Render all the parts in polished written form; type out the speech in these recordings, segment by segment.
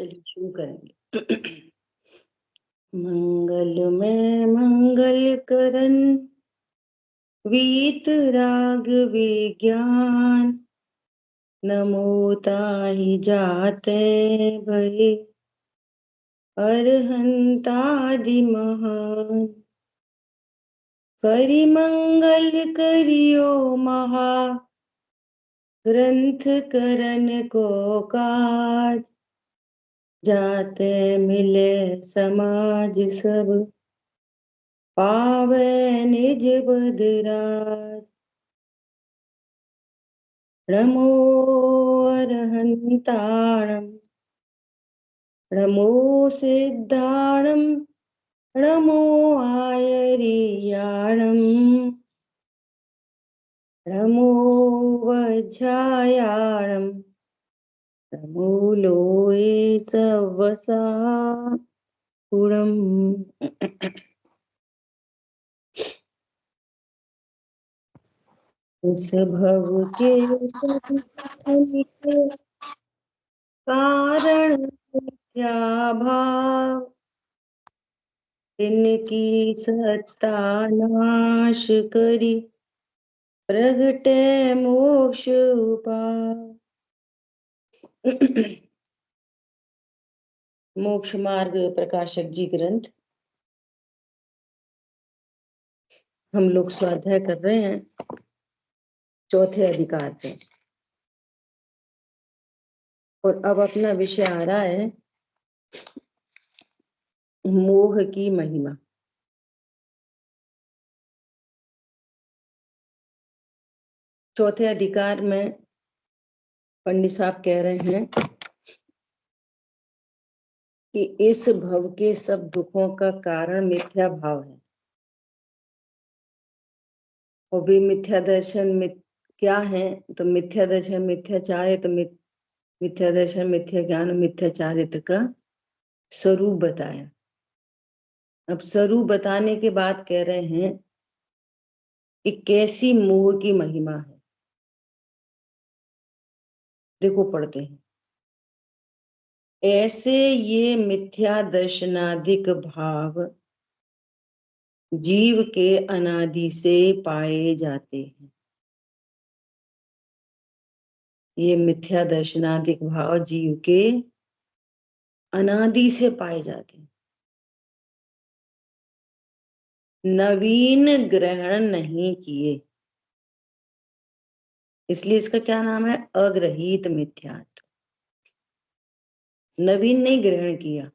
चलिए शुरू करेंगे। मंगल में मंगल करन वीत राग विज्ञान, नमो ताहि जाते भये अरहंतादि महान। करि मंगल करियो महा ग्रंथ करन को काज, जाते मिले समाज सब पावे निज बदराज। नमो अरहंताणं नमो सिद्धाणं नमो आयर्याणं नमो वज्रायाणं नमो लोये सवसाकुणम्। उस भव के सब के कारण क्या भाव, इनकी सत्ता नाश करी प्रगटे मोक्ष उपाय। मोक्ष मार्ग प्रकाशक जी ग्रंथ हम लोग स्वाध्याय कर रहे हैं चौथे अधिकार पे, और अब अपना विषय आ रहा है मोह की महिमा। चौथे अधिकार में पंडित साहब कह रहे हैं कि इस भव के सब दुखों का कारण मिथ्या भाव है, और भी मिथ्या दर्शन क्या है, तो मिथ्या दर्शन मिथ्याचार है, तो मिथ्या दर्शन मिथ्या ज्ञान मिथ्या चारित्र का स्वरूप बताया। अब स्वरूप बताने के बाद कह रहे हैं कि कैसी मोह की महिमा है। देखो पढ़ते हैं, ऐसे ये मिथ्या दर्शनाधिक भाव जीव के अनादि से पाए जाते हैं। ये मिथ्या दर्शनाधिक भाव जीव के अनादि से पाए जाते हैं, नवीन ग्रहण नहीं किए, इसलिए इसका क्या नाम है, अग्रहीत मिथ्यात्व। नवीन नहीं ग्रहण किया।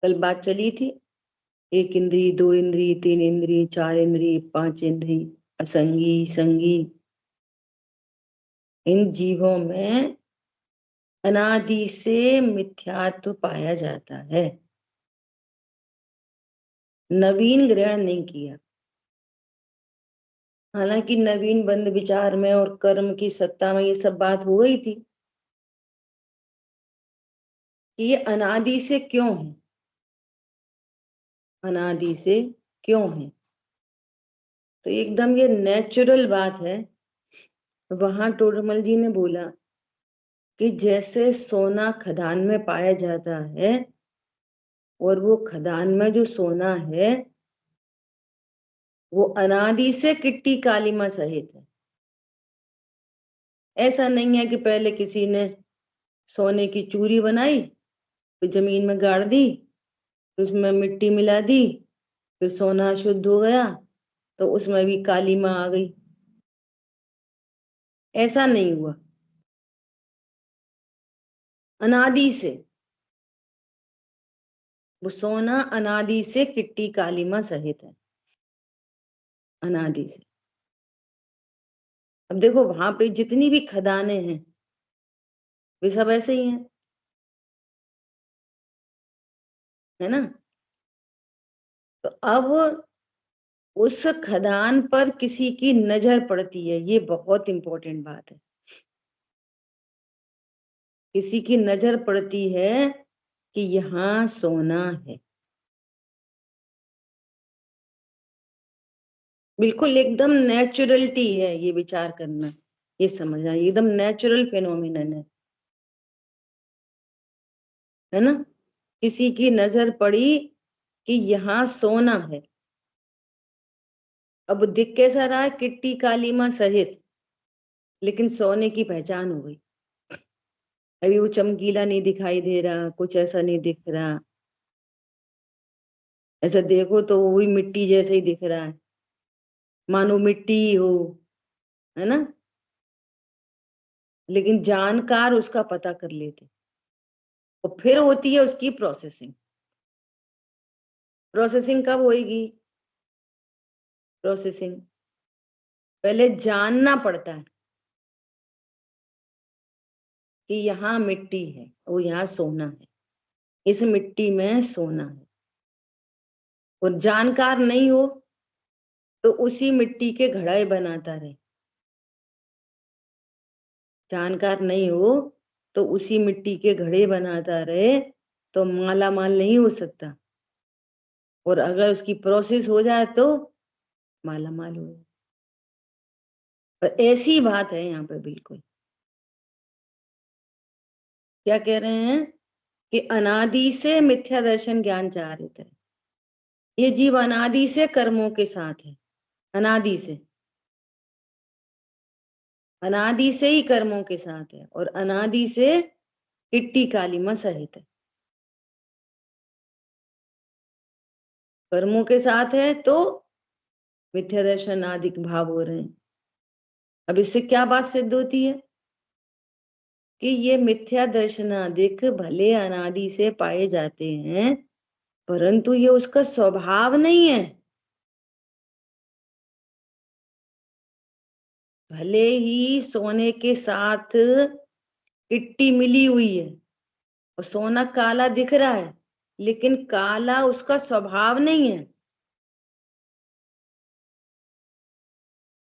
कल बात चली थी, एक इंद्री, दो इंद्री, तीन इंद्री, चार इंद्री, पांच इंद्री, असंगी संगी, इन जीवों में अनादि से मिथ्यात्व पाया जाता है, नवीन ग्रहण नहीं किया। हालांकि नवीन बंद विचार में और कर्म की सत्ता में ये सब बात हो गई थी कि ये अनादि से क्यों है, अनादि से क्यों है, तो एकदम ये नेचुरल बात है। वहां टोडरमल जी ने बोला कि जैसे सोना खदान में पाया जाता है, और वो खदान में जो सोना है वो अनादि से किट्टी कालीमा सहित है। ऐसा नहीं है कि पहले किसी ने सोने की चूरी बनाई, फिर जमीन में गाड़ दी, उसमें मिट्टी मिला दी, फिर सोना शुद्ध हो गया तो उसमें भी कालीमा आ गई। ऐसा नहीं हुआ, अनादि से वो सोना अनादि से किट्टी कालीमा सहित है, अनादि से। अब देखो वहां पे जितनी भी खदानें हैं वे सब ऐसे ही हैं, है ना। तो अब उस खदान पर किसी की नजर पड़ती है, ये बहुत इंपॉर्टेंट बात है। किसी की नजर पड़ती है कि यहाँ सोना है, बिल्कुल एकदम नेचुरलिटी है ये विचार करना, ये समझना, एकदम नेचुरल फिनोमिनन है। है ना। किसी की नजर पड़ी कि यहाँ सोना है, अब दिख कैसा रहा है, किट्टी कालीमा सहित, लेकिन सोने की पहचान हो गई। अभी वो चमकीला नहीं दिखाई दे रहा, कुछ ऐसा नहीं दिख रहा, ऐसा देखो तो वो भी मिट्टी जैसे ही दिख रहा है, मानो मिट्टी ही हो, है ना। लेकिन जानकार उसका पता कर लेते, और फिर होती है उसकी प्रोसेसिंग। प्रोसेसिंग कब होगी? प्रोसेसिंग पहले जानना पड़ता है कि यहाँ मिट्टी है और यहाँ सोना है, इस मिट्टी में सोना है। और जानकार नहीं हो तो उसी मिट्टी के घड़े बनाता रहे। जानकार नहीं हो तो उसी मिट्टी के घड़े बनाता रहे, तो माला माल नहीं हो सकता। और अगर उसकी प्रोसेस हो जाए तो माला माल हो जाए। और ऐसी बात है यहाँ पे बिल्कुल। क्या कह रहे हैं कि अनादि से मिथ्या दर्शन ज्ञान चारित है। ये जीव अनादि से कर्मों के साथ है, अनादि से, अनादि से ही कर्मों के साथ है, और अनादि से किट्टी कालीमा सहित है। कर्मों के साथ है तो मिथ्या दर्शन आदि भाव हो रहे हैं। अब इससे क्या बात सिद्ध होती है कि ये मिथ्या दर्शनादिक भले अनादि से पाए जाते हैं, परंतु ये उसका स्वभाव नहीं है। भले ही सोने के साथ किट्टी मिली हुई है और सोना काला दिख रहा है, लेकिन काला उसका स्वभाव नहीं है।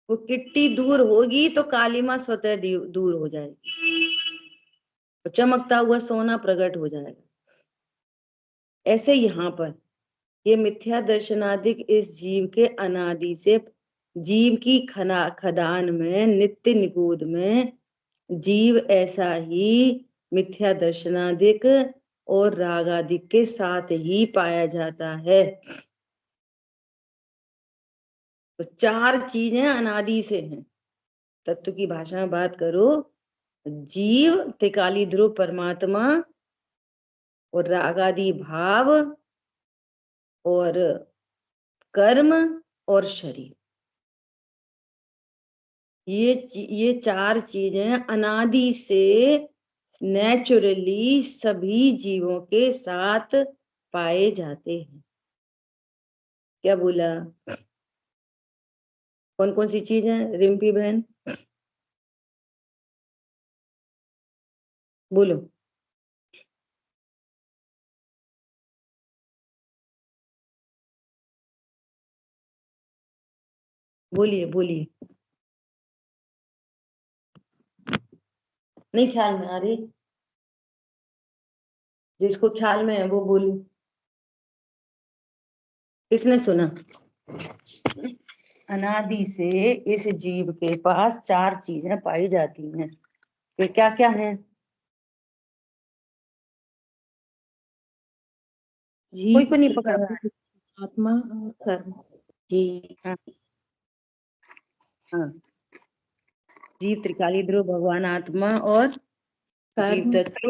वो किट्टी दूर होगी तो कालीमा स्वतः दूर हो जाएगी, चमकता हुआ सोना प्रकट हो जाएगा। ऐसे यहाँ पर ये मिथ्या दर्शनादिक इस जीव के अनादि से, जीव की खदान में, नित्य निगूढ़ में जीव ऐसा ही मिथ्या दर्शनादिक और रागादिक के साथ ही पाया जाता है। तो चार चीजें अनादि से हैं। तत्व की भाषा में बात करो, जीव, त्रिकाली ध्रुव परमात्मा, और रागादि भाव, और कर्म, और शरीर। ये चार चीजें अनादि से नेचुरली सभी जीवों के साथ पाए जाते हैं। क्या बोला? कौन कौन सी चीज है रिम्पी बहन? बोलो। बोलिए बोलिए। नहीं ख्याल में आ रही, जिसको ख्याल में है वो बोलो। किसने सुना? अनादि से इस जीव के पास चार चीजें पाई जाती हैं। ये क्या क्या है? कोई को नहीं पकड़ रहा है। आत्मा और कर्म। जी हाँ, हाँ। जीव, त्रिकाली ध्रुव, भगवान आत्मा, और जीव कर्म तत्व।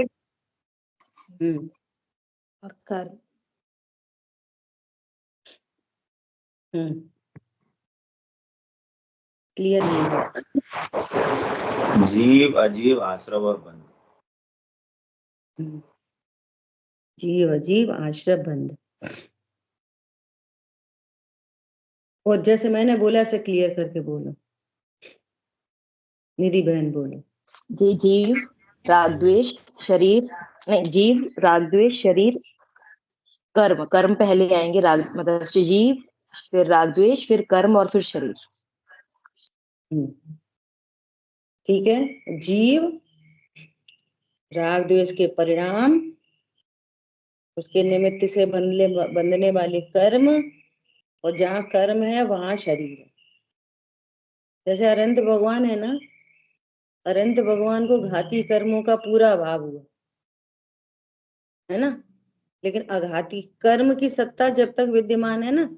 और कर्म। क्लियर नहीं है। जीव, अजीव, आश्रव और बंध। जीव, अजीव, आश्रय, बंध। और जैसे मैंने बोला ऐसे क्लियर करके बोलो। निधि बहन बोलो। जी, जीव, राग द्वेष, शरीर, नहीं, जीव, राग द्वेष, शरीर, कर्म। कर्म पहले आएंगे, राग मतलब जीव, फिर राग द्वेष, फिर कर्म, और फिर शरीर। ठीक है। जीव, राग द्वेष के परिणाम, उसके निमित्त से बंधने वाले कर्म, और जहाँ कर्म है वहां शरीर है। जैसे अनंत भगवान है ना, अनंत भगवान को घाती कर्मों का पूरा अभाव हुआ, है ना। लेकिन आघाती कर्म की सत्ता जब तक विद्यमान है ना,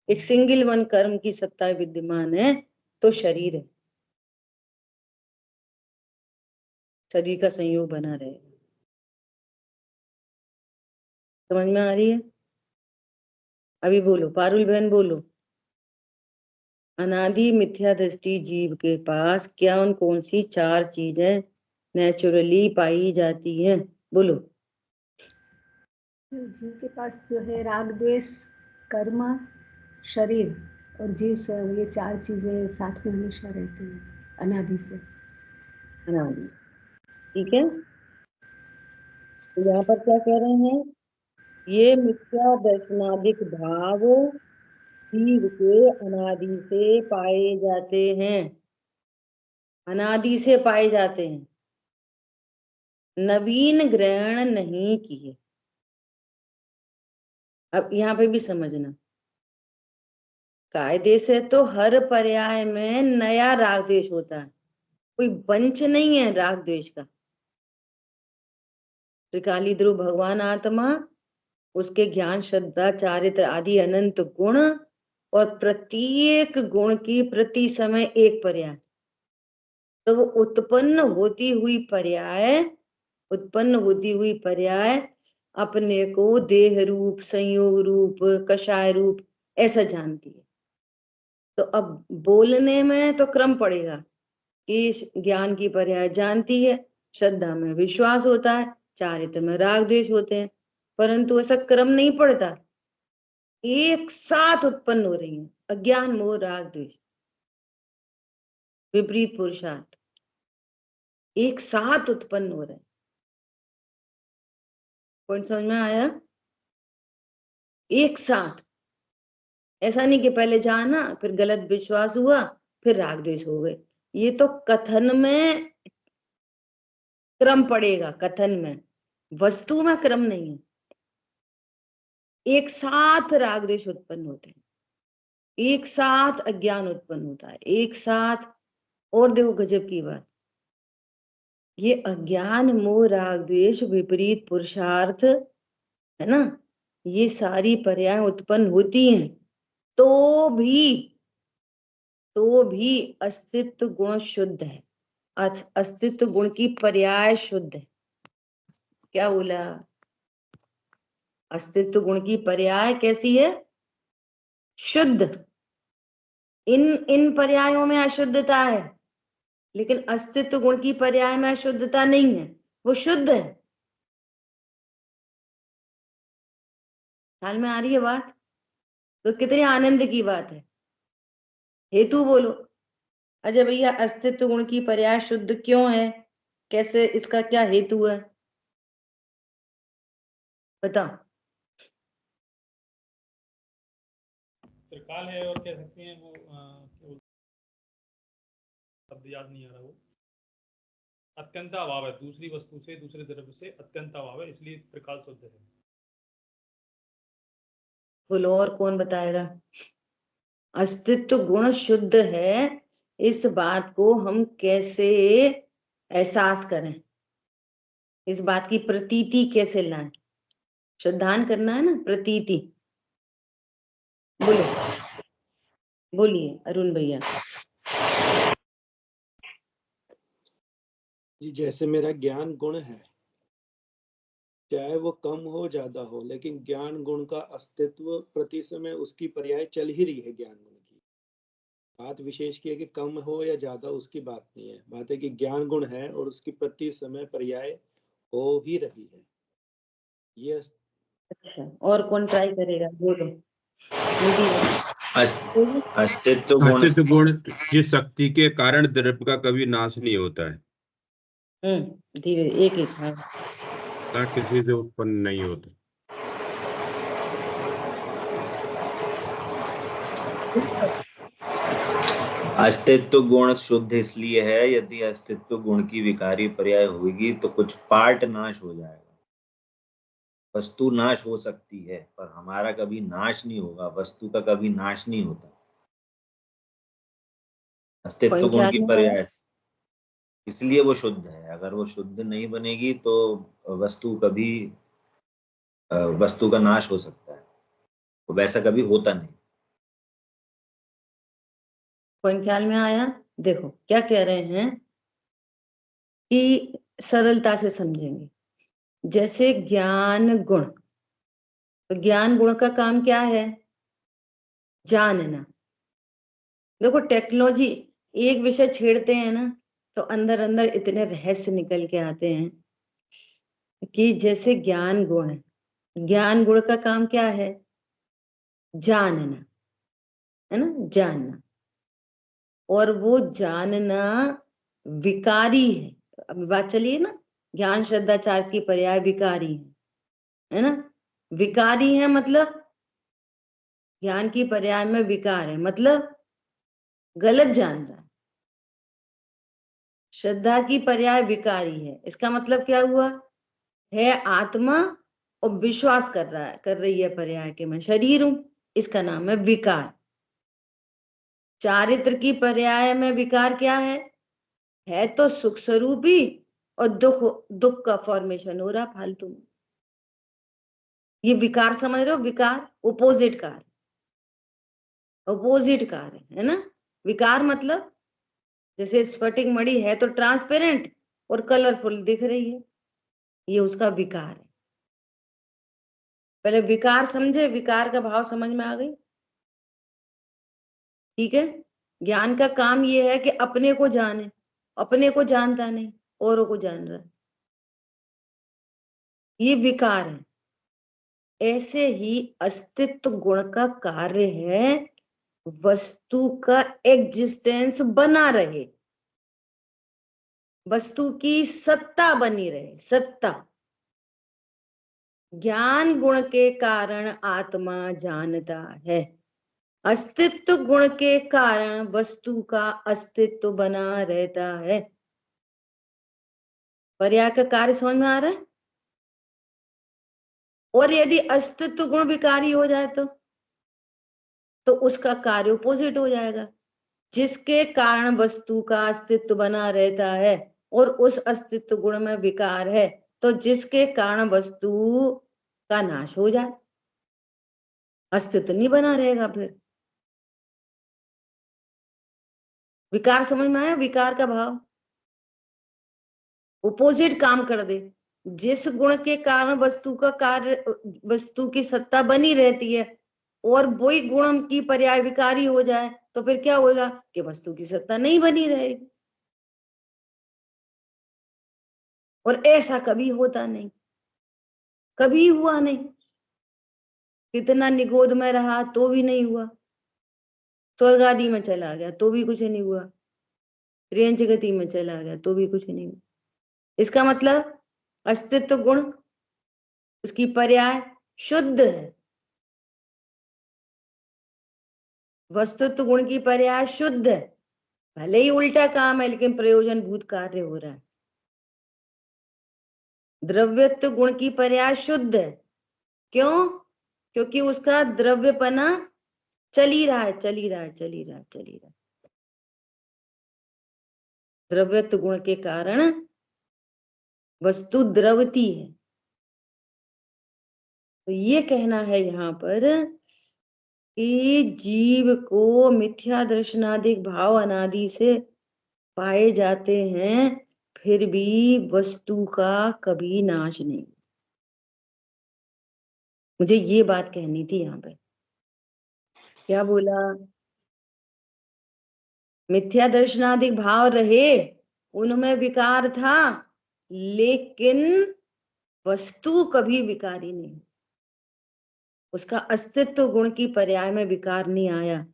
एक सिंगल वन कर्म की सत्ता विद्यमान है, तो शरीर है, शरीर का संयोग बना रहेगा। समझ में आ रही है? अभी बोलो, पारुल बहन बोलो। अनादि मिथ्या दृष्टि जीव के पास क्या उन कौन सी 4 चीजें नेचुरली पाई जाती हैं? बोलो। जीव के पास जो है राग द्वेष कर्म शरीर और जीव स्वयं, ये 4 चीजें साथ में हमेशा रहती हैं अनादि से। अनादि, ठीक है। तो यहाँ पर क्या कह रहे हैं? ये मिथ्या दर्शनादिक भाव जीव के अनादि से पाए जाते हैं, अनादि से पाए जाते हैं, नवीन ग्रहण नहीं किए। अब यहाँ पे भी समझना, कायदे से तो हर पर्याय में नया राग द्वेष होता है, कोई बंच नहीं है राग द्वेष का। त्रिकाली ध्रुव भगवान आत्मा, उसके ज्ञान श्रद्धा चारित्र आदि अनंत गुण, और प्रत्येक गुण की प्रति समय एक पर्याय। तो वो उत्पन्न होती हुई पर्याय अपने को देह रूप, संयोग रूप, कषाय रूप ऐसा जानती है। तो अब बोलने में तो क्रम पड़ेगा कि ज्ञान की पर्याय जानती है, श्रद्धा में विश्वास होता है, चारित्र में राग द्वेष होते हैं, परंतु ऐसा क्रम नहीं पड़ता, एक साथ उत्पन्न हो रही है। अज्ञान मोह राग द्वेष विपरीत पुरुषार्थ एक साथ उत्पन्न हो रहे हैं। पॉइंट समझ में आया? एक साथ, ऐसा नहीं कि पहले जाना फिर गलत विश्वास हुआ फिर राग द्वेष हो गए। ये तो कथन में क्रम पड़ेगा, कथन में, वस्तु में क्रम नहीं है। एक साथ राग द्वेष उत्पन्न होते हैं, एक साथ अज्ञान उत्पन्न होता है, एक साथ। और देखो गजब की बात, ये अज्ञान मोह राग द्वेष विपरीत पुरुषार्थ है ना, ये सारी पर्याय उत्पन्न होती हैं, तो भी अस्तित्व गुण शुद्ध है, अस्तित्व गुण की पर्याय शुद्ध है। क्या बोला? अस्तित्व गुण की पर्याय कैसी है? शुद्ध। इन पर्यायों में अशुद्धता है, लेकिन अस्तित्व गुण की पर्याय में अशुद्धता नहीं है, वो शुद्ध है। ख्याल में आ रही है बात? तो कितने आनंद की बात है। हेतु बोलो। अजय भैया, अस्तित्व गुण की पर्याय शुद्ध क्यों है? कैसे, इसका क्या हेतु है? बताओ। त्रिकाल है, और कह सकते हैं वो शब्द याद नहीं आ रहा, वो अत्यंत अभाव है, दूसरी वस्तु से दूसरे द्रव्य से अत्यंत अभाव है, इसलिए त्रिकाल शुद्ध है। बोलो, और कौन बताएगा? अस्तित्व गुण शुद्ध है, इस बात को हम कैसे एहसास करें, इस बात की प्रतीति कैसे लाएं? श्रद्धान करना है ना, प्रतीति। बोलो, बोलिए अरुण भैया। जी, जैसे मेरा ज्ञान गुण है, चाहे वो कम हो ज्यादा हो, लेकिन ज्ञान गुण का अस्तित्व प्रति समय उसकी पर्याय चल ही रही है। ज्ञान गुण की बात विशेष की है कि कम हो या ज्यादा, उसकी बात नहीं है। बात है कि ज्ञान गुण है और उसकी प्रति समय पर्याय हो ही रही है। ये अच्छा, और कौन ट्राई करेगा? बोलो। अस्तित्व गुण जिस शक्ति के कारण द्रव्य का कभी नाश नहीं होता है, धीरे एक एक, हाँ। ना किसी से उत्पन्न नहीं होता। अस्तित्व गुण शुद्ध इसलिए है, यदि अस्तित्व गुण की विकारी पर्याय होगी तो कुछ पार्ट नाश हो जाएगा। वस्तु नाश हो सकती है पर हमारा कभी नाश नहीं होगा, वस्तु का कभी नाश नहीं होता अस्तित्व गुण की पर्याय से, इसलिए वो शुद्ध है। अगर वो शुद्ध नहीं बनेगी तो वस्तु कभी वस्तु का नाश हो सकता है, तो वैसा कभी होता नहीं। पॉइंट ख्याल में आया? देखो क्या कह रहे हैं कि सरलता से समझेंगे। जैसे ज्ञान गुण, तो ज्ञान गुण का काम क्या है? जानना। देखो टेक्नोलॉजी एक विषय छेड़ते हैं ना, तो अंदर अंदर इतने रहस्य निकल के आते हैं कि जैसे ज्ञान गुण है, ज्ञान गुण का काम क्या है? जानना, है ना, जानना। और वो जानना विकारी है। अब बात चलिए ना, ज्ञान श्रद्धाचार की पर्याय विकारी है ना। विकारी है मतलब ज्ञान की पर्याय में विकार है, मतलब गलत जान रहा है। श्रद्धा की पर्याय विकारी है, इसका मतलब क्या हुआ? है आत्मा और विश्वास कर रहा है, कर रही है पर्याय के मैं शरीर हूं, इसका नाम है विकार। चारित्र की पर्याय में विकार क्या है तो सुख स्वरूप ही, और दुख, दुख का फॉर्मेशन हो रहा फालतू में। ये विकार समझ रहे हो? विकार ओपोजिट कार, अपोजिट कार है ना। विकार मतलब जैसे स्फटिक मणि है तो ट्रांसपेरेंट और कलरफुल दिख रही है, ये उसका विकार है। पहले विकार समझे, विकार का भाव समझ में आ गई? ठीक है। ज्ञान का काम ये है कि अपने को जाने, अपने को जानता नहीं, औरों को जान रहा है, ये विकार है। ऐसे ही अस्तित्व गुण का कार्य है वस्तु का एग्जिस्टेंस बना रहे, वस्तु की सत्ता बनी रहे, सत्ता। ज्ञान गुण के कारण आत्मा जानता है, अस्तित्व गुण के कारण वस्तु का अस्तित्व बना रहता है। पर्याय का कार्य समझ में आ रहा है? और यदि अस्तित्व गुण विकारी हो जाए तो उसका कार्य अपोजिट हो जाएगा। जिसके कारण वस्तु का अस्तित्व बना रहता है और उस अस्तित्व गुण में विकार है, तो जिसके कारण वस्तु का नाश हो जाए, अस्तित्व नहीं बना रहेगा। फिर विकार समझ में आया? विकार का भाव अपोजिट काम कर दे। जिस गुण के कारण वस्तु का कार्य, वस्तु की सत्ता बनी रहती है, और वही गुण की पर्याय विकारी हो जाए तो फिर क्या होगा कि वस्तु की सत्ता नहीं बनी रहेगी। और ऐसा कभी होता नहीं, कभी हुआ नहीं। कितना निगोद में रहा तो भी नहीं हुआ, स्वर्ग आदि में चला गया तो भी कुछ नहीं हुआ, त्रियंच गति में चला गया तो भी कुछ नहीं हुआ। इसका मतलब अस्तित्व गुण, उसकी पर्याय शुद्ध है, वस्तुत्व गुण की पर्याय शुद्ध है। भले ही उल्टा काम है लेकिन प्रयोजन भूत कार्य हो रहा है। द्रव्यत्व गुण की पर्याय शुद्ध है, क्यों? क्योंकि उसका द्रव्यपना चल ही रहा है, चल ही रहा है, चल ही रहा है, चल ही रहा है। द्रव्यत्व गुण के कारण वस्तु द्रवती है। तो ये कहना है यहाँ पर कि जीव को मिथ्या दर्शनादिक भाव अनादि से पाए जाते हैं, फिर भी वस्तु का कभी नाश नहीं। मुझे ये बात कहनी थी यहाँ पे। क्या बोला? मिथ्या दर्शनादिक भाव रहे, उनमें विकार था, लेकिन वस्तु कभी विकारी नहीं। उसका अस्तित्व गुण की पर्याय में विकार नहीं आया।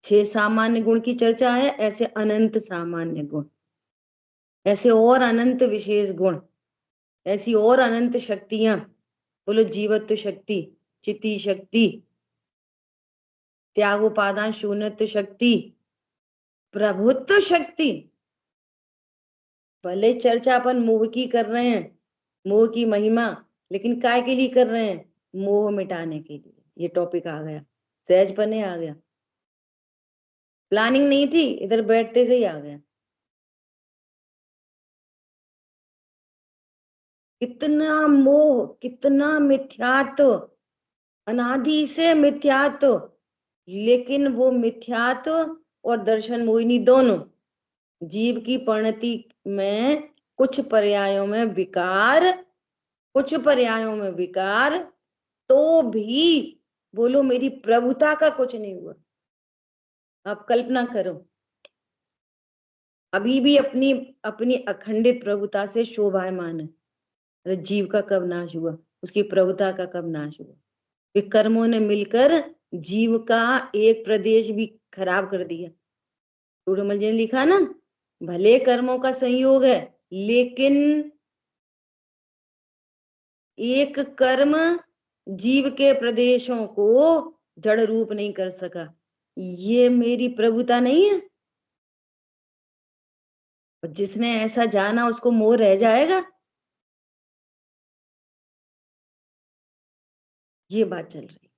6 सामान्य गुण की चर्चा है, ऐसे अनंत सामान्य गुण, ऐसे और अनंत विशेष गुण, ऐसी और अनंत शक्तियां। बोलो जीवत्व शक्ति, चिति शक्ति, त्याग उपादान शून्यत्व शक्ति, प्रभुत्व शक्ति। भले चर्चा अपन मोह की कर रहे हैं, मोह की महिमा, लेकिन काय के लिए कर रहे हैं? मोह मिटाने के लिए। ये टॉपिक आ गया, सहज पने आ गया, प्लानिंग नहीं थी, इधर बैठते से ही आ गया। कितना मोह, कितना मिथ्यात्व, अनादि से मिथ्यात्व, लेकिन वो मिथ्यात्व और दर्शन मोहिनी दोनों जीव की परिणति में कुछ पर्यायों में विकार, कुछ पर्यायों में विकार, तो भी बोलो मेरी प्रभुता का कुछ नहीं हुआ। आप कल्पना करो, अभी भी अपनी अपनी अखंडित प्रभुता से शोभायमान है। अरे जीव का कब नाश हुआ, उसकी प्रभुता का कब नाश हुआ? वे कर्मों ने मिलकर जीव का एक प्रदेश भी खराब कर दिया। टूडमल जी ने लिखा ना, भले कर्मों का संयोग है, लेकिन एक कर्म जीव के प्रदेशों को जड़ रूप नहीं कर सका। ये मेरी प्रभुता नहीं है? और जिसने ऐसा जाना उसको मोह रह जाएगा? ये बात चल रही।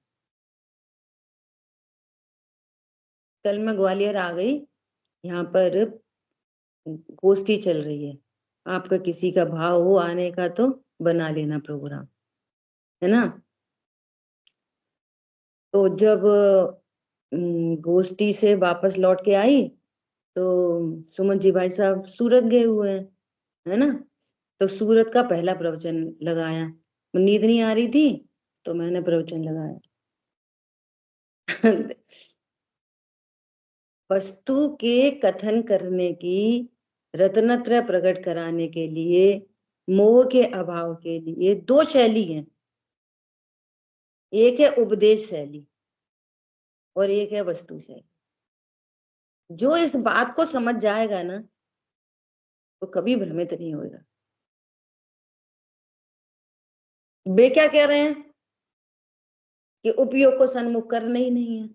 कल मैं ग्वालियर आ गई, यहाँ पर गोष्ठी चल रही है। आपका किसी का भाव हो आने का तो बना लेना प्रोग्राम, है ना। तो जब गोष्ठी से वापस लौट के आई तो सुमन जी भाई साहब सूरत गए हुए हैं, है ना। तो सूरत का पहला प्रवचन लगाया, नींद नहीं आ रही थी तो मैंने प्रवचन लगाया। वस्तु के कथन करने की, रत्नत्रय प्रकट कराने के लिए, मोह के अभाव के लिए दो शैली है। एक है उपदेश शैली और एक है वस्तु शैली। जो इस बात को समझ जाएगा ना तो कभी भ्रमित नहीं होगा। वे क्या कह रहे हैं कि उपयोग को सन्मुख करना ही नहीं है।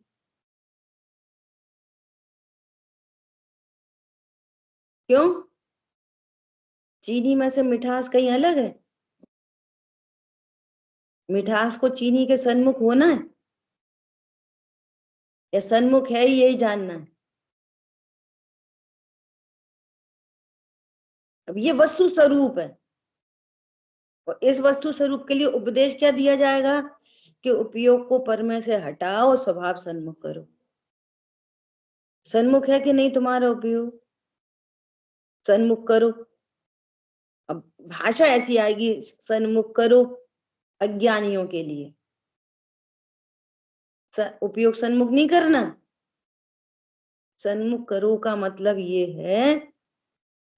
क्यों? चीनी में से मिठास कहीं अलग है? मिठास को चीनी के सन्मुख होना है या सन्मुख है यही जानना है? अब ये वस्तु स्वरूप है और इस वस्तु स्वरूप के लिए उपदेश क्या दिया जाएगा कि उपयोग को परमे से हटाओ, स्वभाव सन्मुख करो। सन्मुख है कि नहीं तुम्हारा उपयोग? सन्मुख करो। अब भाषा ऐसी आएगी, सन्मुख करो अज्ञानियों के लिए, उपयोग सन्मुख नहीं करना। सन्मुख करो का मतलब ये है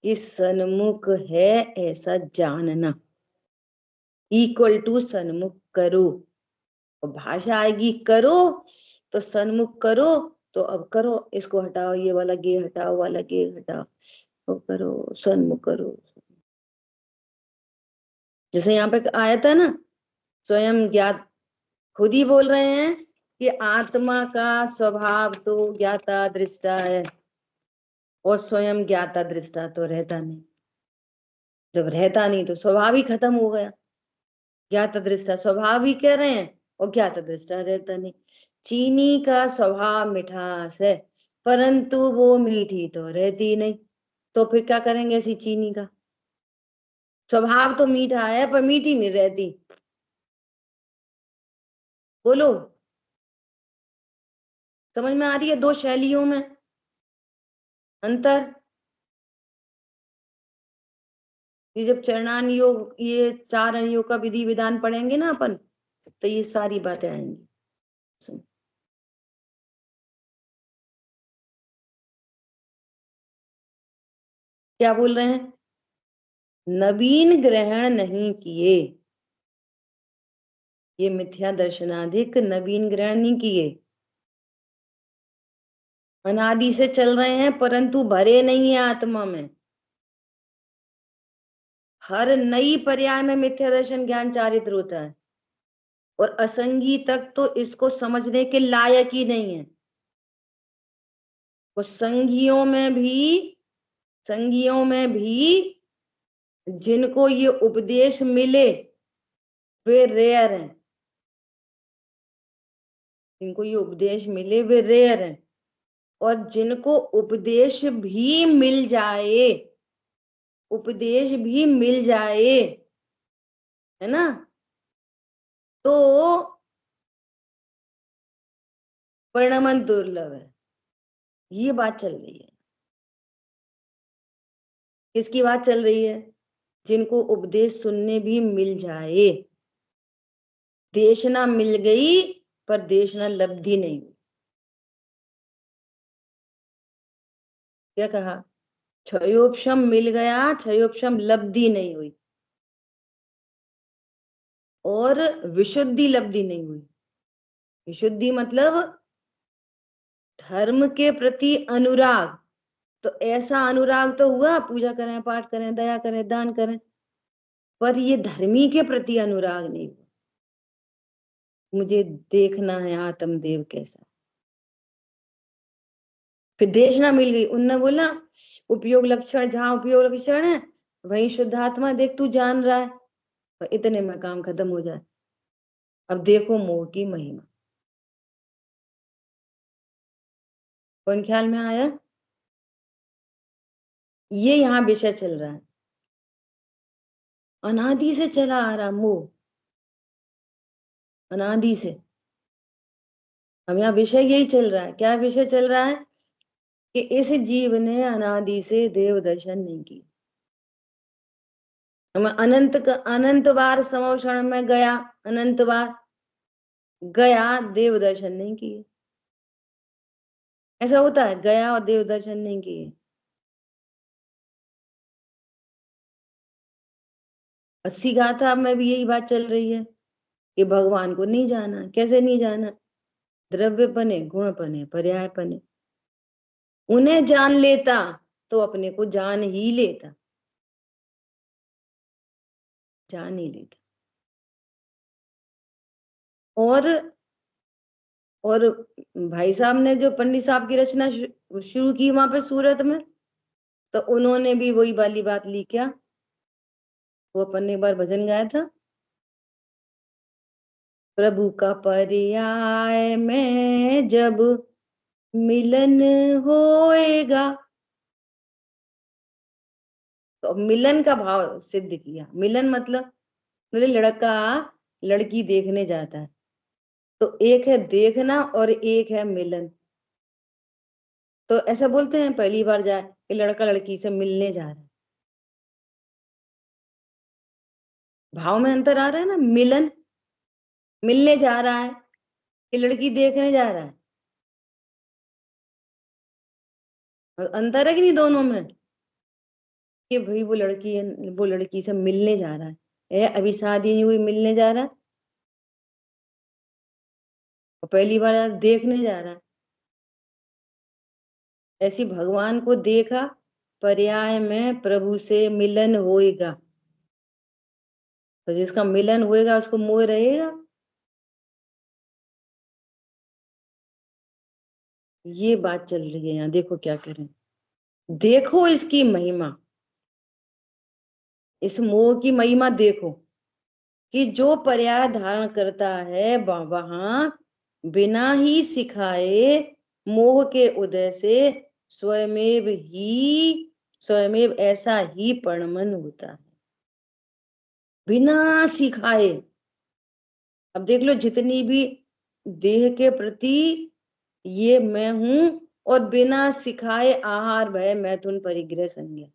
कि सन्मुख है ऐसा जानना, इक्वल टू सन्मुख करो। और भाषा आएगी करो तो सन्मुख करो, तो अब करो, इसको हटाओ, ये वाला गे हटाओ, वाला गे हटाओ, तो करो, सन्मुख करो। जैसे यहाँ पे आया था ना, स्वयं ज्ञात, खुद ही बोल रहे हैं कि आत्मा का स्वभाव तो ज्ञाता दृष्टा है और स्वयं ज्ञाता दृष्टा तो रहता नहीं। जब रहता नहीं तो स्वभाव ही खत्म हो गया। ज्ञाता दृष्टा स्वभाव ही कह रहे हैं और ज्ञाता दृष्टा रहता नहीं। चीनी का स्वभाव मिठास है परंतु वो मीठी तो रहती नहीं, तो फिर क्या करेंगे ऐसी चीनी का? स्वभाव तो मीठा है पर मीठी नहीं रहती। बोलो, समझ में आ रही है दो शैलियों में अंतर? ये जब चरणान योग, ये 4 योग का विधि विधान पढ़ेंगे ना अपन, तो ये सारी बातें आएंगी। क्या बोल रहे हैं? नवीन ग्रहण नहीं किए, ये मिथ्या दर्शनाधिक नवीन ग्रहण नहीं किए, अनादि से चल रहे हैं परंतु भरे नहीं है आत्मा में। हर नई पर्याय में मिथ्या दर्शन ज्ञान चारित्र होता है और असंगी तक तो इसको समझने के लायक ही नहीं है। और संगियों में भी जिनको ये उपदेश मिले वे रेयर हैं, जिनको ये उपदेश मिले वे रेयर हैं। और जिनको उपदेश भी मिल जाए है ना। तो परिणमन दुर्लभ है, ये बात चल रही है। किसकी बात चल रही है? जिनको उपदेश सुनने भी मिल जाए, देशना मिल गई पर देशना लब्धि नहीं हुई। क्या कहा? क्षयोपशम मिल गया, क्षयोपशम लब्धि नहीं हुई, और विशुद्धि लब्धि नहीं हुई। विशुद्धि मतलब धर्म के प्रति अनुराग। तो ऐसा अनुराग तो हुआ, पूजा करें, पाठ करें, दया करें, दान करें, पर ये धर्मी के प्रति अनुराग नहीं हुआ। मुझे देखना है आत्मदेव कैसा। फिर देशना मिल गई, उनने बोला उपयोग लक्षण, जहां उपयोग लक्षण है वही शुद्धात्मा देख, तू जान रहा है, पर इतने में काम खत्म हो जाए। अब देखो मोह की महिमा। कौन ख्याल में आया? ये यहाँ विषय चल रहा है, अनादि से चला आ रहा मोह, अनादि से। अब यहाँ विषय यही चल रहा है। क्या विषय चल रहा है? कि इस जीव ने अनादि से देव दर्शन नहीं किया। अनंत बार समोषण में गया, अनंत बार गया, देव दर्शन नहीं किए। ऐसा होता है, गया और देव दर्शन नहीं किए। 80 गाथा में भी यही बात चल रही है कि भगवान को नहीं जाना। कैसे नहीं जाना? द्रव्य पने, गुण पने, पर्याय पने। उन्हें जान लेता तो अपने को जान ही लेता, जान ही लेता। और भाई साहब ने जो पंडित साहब की रचना शुरू की वहां पे सूरत में, तो उन्होंने भी वही वाली बात ली। क्या? वो अपन ने एक बार भजन गाया था, प्रभु का पर्याय में जब मिलन होएगा। तो मिलन का भाव सिद्ध किया। मिलन मतलब लड़का लड़की देखने जाता है, तो एक है देखना और एक है मिलन। तो ऐसा बोलते हैं पहली बार जाए कि लड़का लड़की से मिलने जा रहा है, भाव में अंतर आ रहा है ना। मिलन, मिलने जा रहा है कि लड़की देखने जा रहा है, और अंतर है कि नहीं दोनों में? कि भाई वो लड़की है, वो लड़की से मिलने जा रहा है, अभी शादी नहीं हुई, मिलने जा रहा है, और पहली बार देखने जा रहा है। ऐसी भगवान को देखा, पर्याय में प्रभु से मिलन होएगा। तो जिसका मिलन होएगा उसको मोह रहेगा। ये बात चल रही है यहाँ। देखो क्या करें, देखो इसकी महिमा, इस मोह की महिमा देखो कि जो पर्याय धारण करता है वहां बिना ही सिखाए मोह के उदय से स्वयमेव ऐसा ही परिणमन होता है, बिना सिखाए। अब देख लो, जितनी भी देह के प्रति ये मैं हूं, और बिना सिखाए आहार भय मैथुन परिग्रह संज्ञा।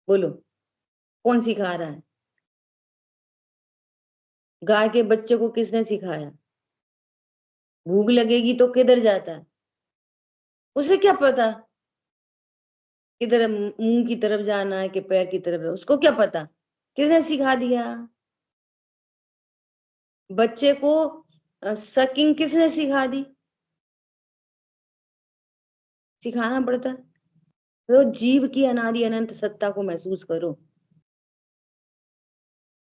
बोलो कौन सिखा रहा है? गाय के बच्चे को किसने सिखाया? भूख लगेगी तो किधर जाता है? उसे क्या पता किधर मुंह की तरफ जाना है कि पैर की तरफ है? उसको क्या पता? किसने सिखा दिया? बच्चे को सकिंग किसने सिखा दी? सिखाना पड़ता है। तो जीव की अनादि अनंत सत्ता को महसूस करो,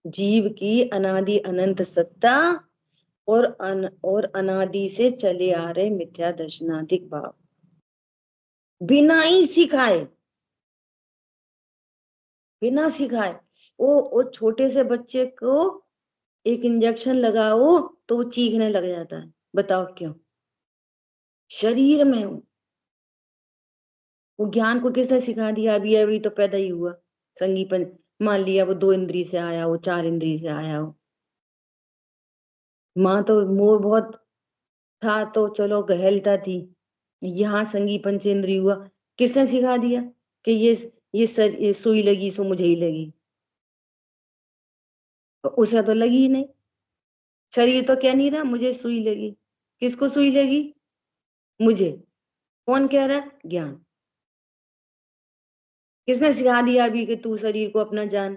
जीव की अनादि अनंत सत्ता, और अनादि से चले आ रहे मिथ्या दर्शनाधिक भाव, बिना ही सिखाए, बिना सिखाए। वो छोटे से बच्चे को एक इंजेक्शन लगाओ तो वो चीखने लग जाता है। बताओ क्यों? शरीर में हूं। वो ज्ञान को किसने सिखा दिया? अभी अभी तो पैदा ही हुआ, संगीपन मान लिया वो 2 इंद्री से आया हो, 4 इंद्री से आया हो। माँ तो मोह बहुत था तो चलो गहलता थी, यहाँ संगी पंचेंद्रिय हुआ। किसने सिखा दिया कि ये सुई लगी सो मुझे ही लगी? तो उसे तो लगी ही नहीं। शरीर तो कह नहीं रहा मुझे सुई लगी। किसको सुई लगी? मुझे। कौन कह रहा है? ज्ञान। किसने सिखा दिया अभी कि तू शरीर को अपना जान?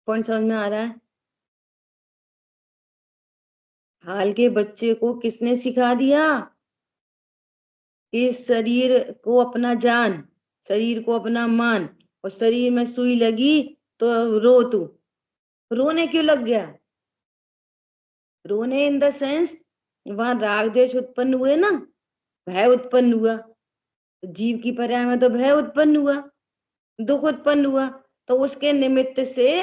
कौन समझ में आ रहा है? हाल के बच्चे को किसने सिखा दिया इस शरीर को अपना जान, शरीर को अपना मान, और शरीर में सुई लगी तो रो तू? रोने क्यों लग गया? रोने इन द सेंस वहां राग द्वेष उत्पन्न हुए ना, भय उत्पन्न हुआ। जीव की पर्याय में तो भय उत्पन्न हुआ, दुख उत्पन्न हुआ। तो उसके निमित्त से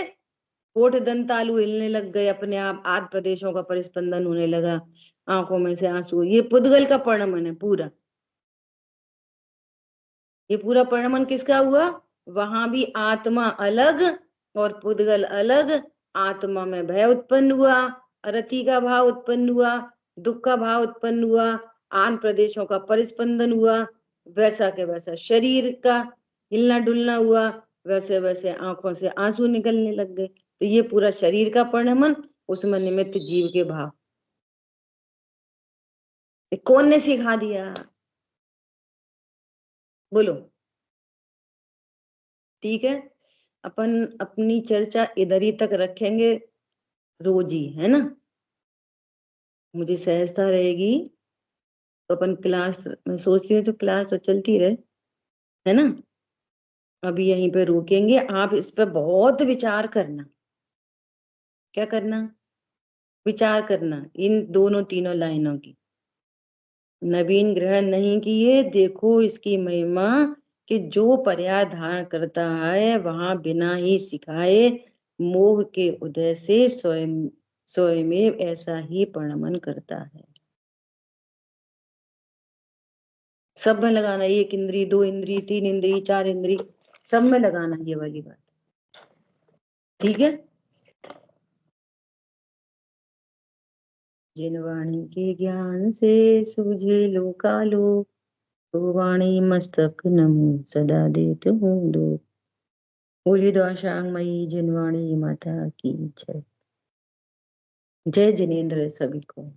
होठ दंतालु हिलने लग गए अपने आप, आद प्रदेशों का परिस्पंदन होने लगा, आंखों में से आंसू। ये पुद्गल का परिणमन है पूरा। ये पूरा परिणमन किसका हुआ? वहां भी आत्मा अलग और पुद्गल अलग। आत्मा में भय उत्पन्न हुआ, रति का भाव उत्पन्न हुआ, दुख का भाव उत्पन्न हुआ, आन प्रदेशों का परिस्पंदन हुआ, वैसा के वैसा शरीर का हिलना डुलना हुआ, वैसे वैसे आंखों से आंसू निकलने लग गए। तो ये पूरा शरीर का परिणमन, उसमें निमित्त जीव के भाव। कौन ने सिखा दिया? बोलो। ठीक है, अपन अपनी चर्चा इधर ही तक रखेंगे रोज ही, है ना? मुझे सहजता रहेगी तो अपन क्लास, मैं सोच रही हूँ तो क्लास तो चलती रहे, है ना? अभी यहीं पे रुकेंगे। आप इस पे बहुत विचार करना। क्या करना? विचार करना इन दोनों तीनों लाइनों की। नवीन ग्रहण नहीं किए, देखो इसकी महिमा कि जो पर्याय धारण करता है वहां बिना ही सिखाए मोह के उदय से स्वयमेव ऐसा ही परिणमन करता है। सब में लगाना, 1 इंद्री, 2 इंद्री, 3 इंद्री, 4 इंद्री, सब में लगाना ये वाली बात। ठीक है? जिन वाणी के ज्ञान से सूझे लोकालोक, तो वाणी मस्तक नमो सदा देत हूँ लोक। बोलिए द्वाशांगमयी जिनवाणी माता की जय। जय जिनेन्द्र सभी को।